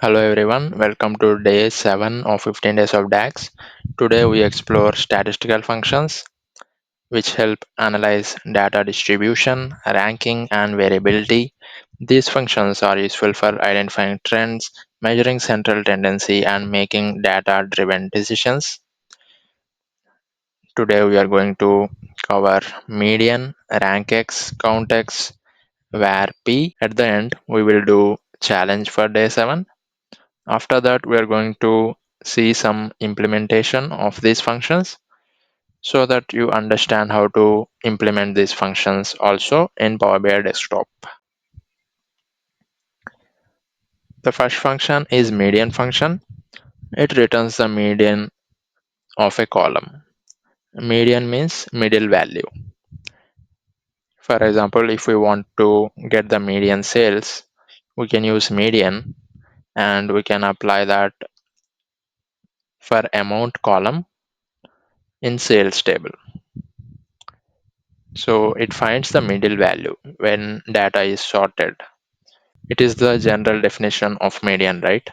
Hello everyone, welcome to day 7 of 15 days of DAX. Today we explore statistical functions which help analyze data distribution, ranking and variability. These functions are useful for identifying trends, measuring central tendency and making data-driven decisions. Today we are going to cover median, RANKX, COUNTX, varp. At the end we will do challenge for day 7. After that, we are going to see some implementation of these functions so that you understand how to implement these functions also in Power BI Desktop. The first function is median function. It returns the median of a column. Median means middle value. For example, if we want to get the median sales, we can use median and we can apply that for amount column in sales table. So it finds the middle value when data is sorted. It is the general definition of median, right?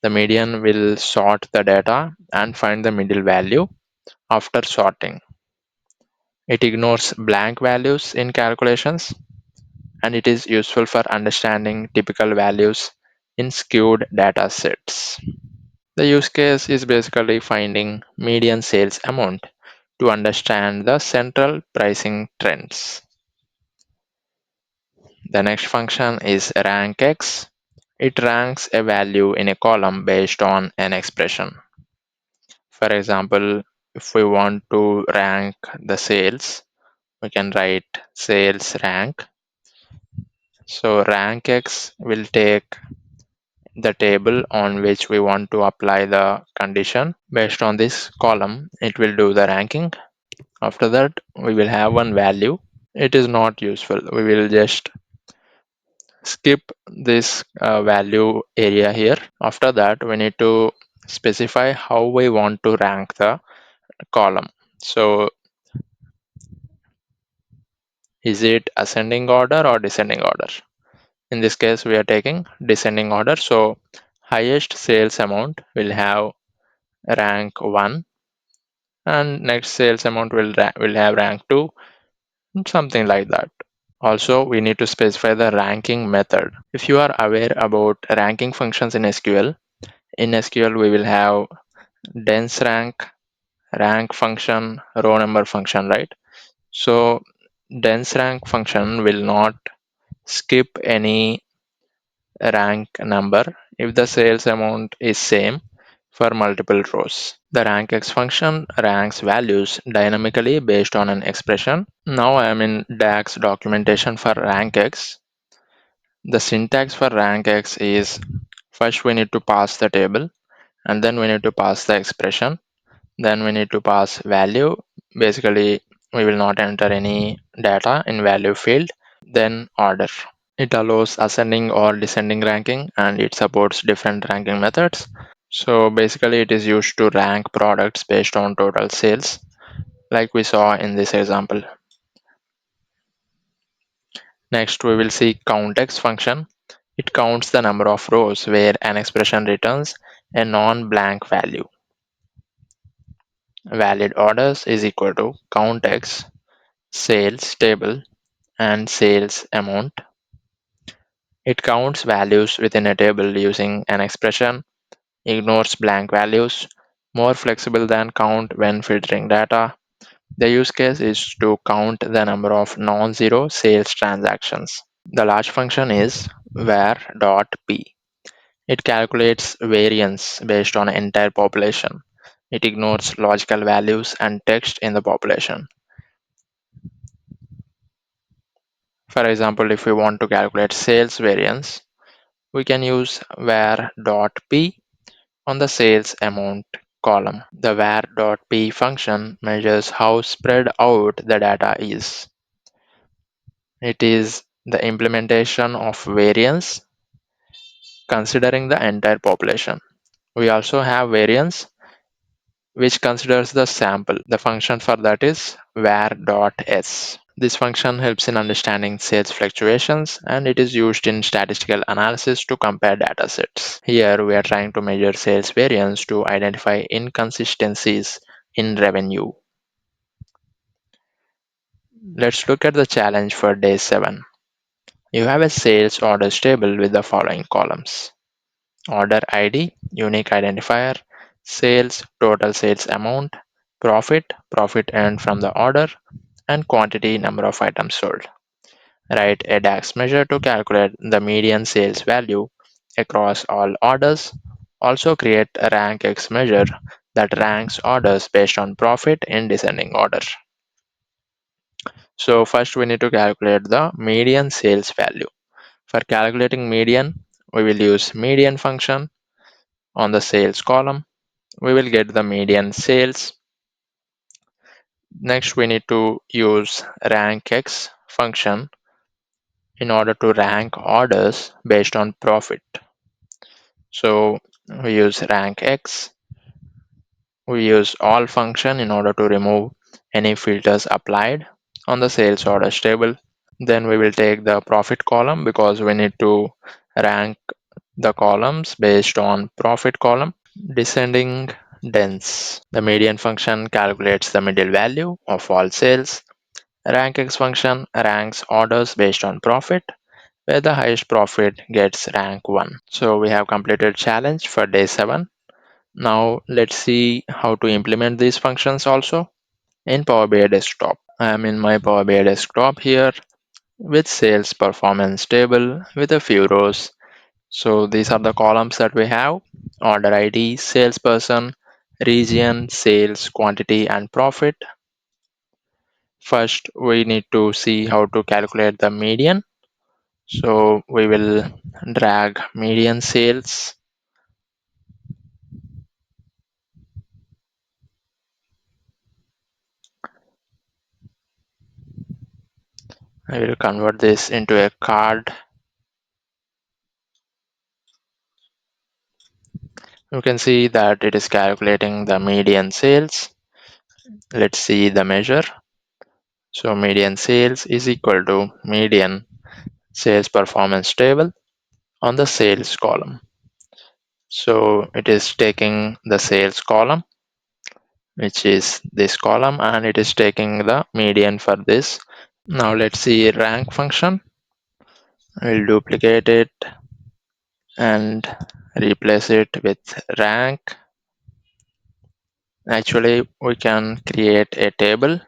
The median will sort the data and find the middle value after sorting. It ignores blank values in calculations and it is useful for understanding typical values in skewed data sets. The use case is basically finding median sales amount to understand the central pricing trends. The next function is RANKX. It ranks a value in a column based on an expression. For example, if we want to rank the sales, we can write sales rank. So RANKX will take the table on which we want to apply the condition. Based on this column, it will do the ranking. After that, we will have one value. It is not useful. We will just skip this value area here. After that, we need to specify how we want to rank the column. So is it ascending order or descending order? In this case, we are taking descending order. So highest sales amount will have rank 1 and next sales amount will have rank 2, something like that. Also, we need to specify the ranking method. If you are aware about ranking functions in SQL, we will have dense rank, rank function, row number function, right? So dense rank function will not skip any rank number if the sales amount is same for multiple rows. The RANKX function ranks values dynamically based on an expression. Now I am in DAX documentation for RANKX. The syntax for RANKX is first we need to pass the table and then we need to pass the expression. Then we need to pass value. Basically, we will not enter any data in value field. Then order. It allows ascending or descending ranking and it supports different ranking methods. So basically it is used to rank products based on total sales, like we saw in this example. Next we will see COUNTX function. It counts the number of rows where an expression returns a non-blank value. Valid orders is equal to COUNTX sales table and sales amount. It counts values within a table using an expression, ignores blank values, more flexible than count when filtering data. The use case is to count the number of non-zero sales transactions. The last function is var.p. It calculates variance based on entire population. It ignores logical values and text in the population. For example, if we want to calculate sales variance, we can use var.p on the sales amount column. The var.p function measures how spread out the data is. It is the implementation of variance considering the entire population. We also have variance which considers the sample. The function for that is var.s. This function helps in understanding sales fluctuations, and it is used in statistical analysis to compare datasets. Here we are trying to measure sales variance to identify inconsistencies in revenue. Let's look at the challenge for day 7. You have a sales orders table with the following columns: order ID, unique identifier, sales, total sales amount, profit, profit earned from the order, and quantity, number of items sold. Write a DAX measure to calculate the median sales value across all orders. Also create a RANKX measure that ranks orders based on profit in descending order. So first we need to calculate the median sales value. For calculating median, we will use median function. On the sales column, we will get the median sales. Next, we need to use RANKX function in order to rank orders based on profit. So we use RANKX. We use all function in order to remove any filters applied on the sales orders table. Then we will take the profit column because we need to rank the columns based on profit column. Descending dense. The median function calculates the middle value of all sales. RANKX function ranks orders based on profit, where the highest profit gets rank 1. So we have completed challenge for day 7. Now let's see how to implement these functions also in Power BI Desktop. I am in my Power BI Desktop here with sales performance table with a few rows. So these are the columns that we have: order ID, salesperson, region, sales, quantity, and profit. First, we need to see how to calculate the median. So we will drag median sales. I will convert this into a card. You can see that it is calculating the median sales. Let's see the measure. So median sales is equal to median sales performance table on the sales column. So it is taking the sales column, which is this column, and it is taking the median for this. Now let's see rank function. We'll duplicate it and replace it with rank. Actually, we can create a table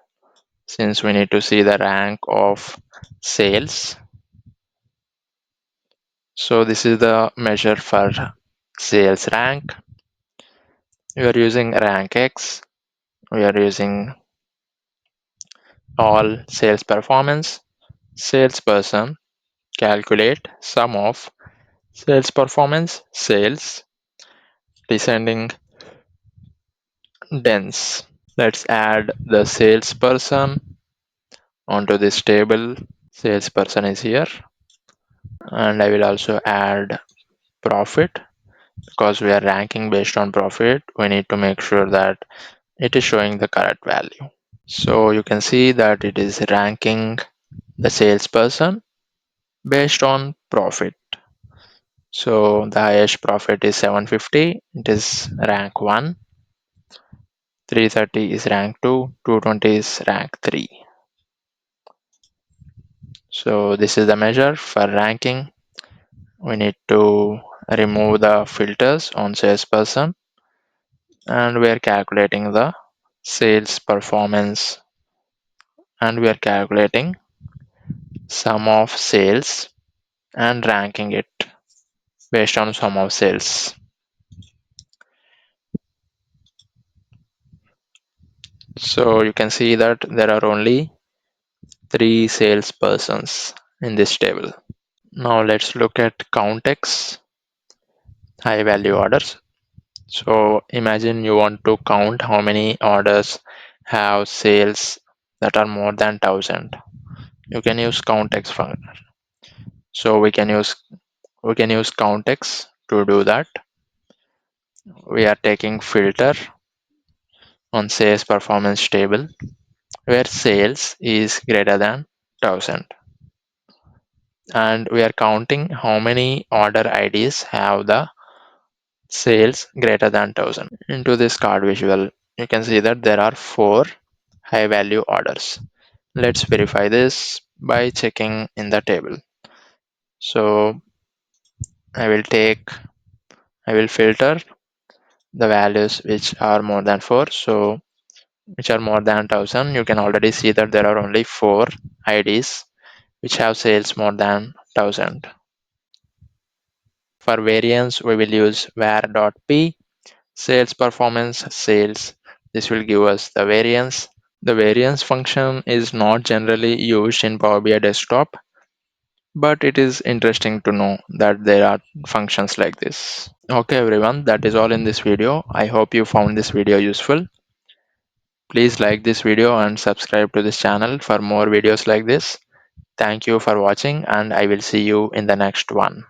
since we need to see the rank of sales. So this is the measure for sales rank. We are using RANKX. We are using all sales performance, salesperson, calculate sum of sales performance, sales, descending dense. Let's add the salesperson onto this table. Salesperson is here, and I will also add profit because we are ranking based on profit. We need to make sure that it is showing the correct value. So you can see that it is ranking the salesperson based on profit. So the highest profit is 750. It is rank 1. 330 is rank 2. 220 is rank 3. So this is the measure for ranking. We need to remove the filters on salesperson, and we are calculating the sales performance, and we are calculating sum of sales and ranking it based on sum of sales. So you can see that there are only 3 salespersons in this table. Now let's look at COUNTX, high value orders. So imagine you want to count how many orders have sales that are more than 1000. You can use COUNTX function. So we can use COUNTX to do that. We are taking filter on sales performance table. where sales is greater than 1000, and we are counting how many order IDs have the sales greater than 1000. Into this card visual, you can see that there are 4 high value orders. Let's verify this by checking in the table. So I will filter the values which are more than 4. So which are more than 1000, you can already see that there are only 4 IDs which have sales more than 1000. For variance, we will use var.p, sales performance sales. This will give us the variance. The variance function is not generally used in Power BI Desktop, but it is interesting to know that there are functions like this. Okay everyone, that is all in this video. I hope you found this video useful. Please like this video and subscribe to this channel for more videos like this. Thank you for watching, and I will see you in the next one.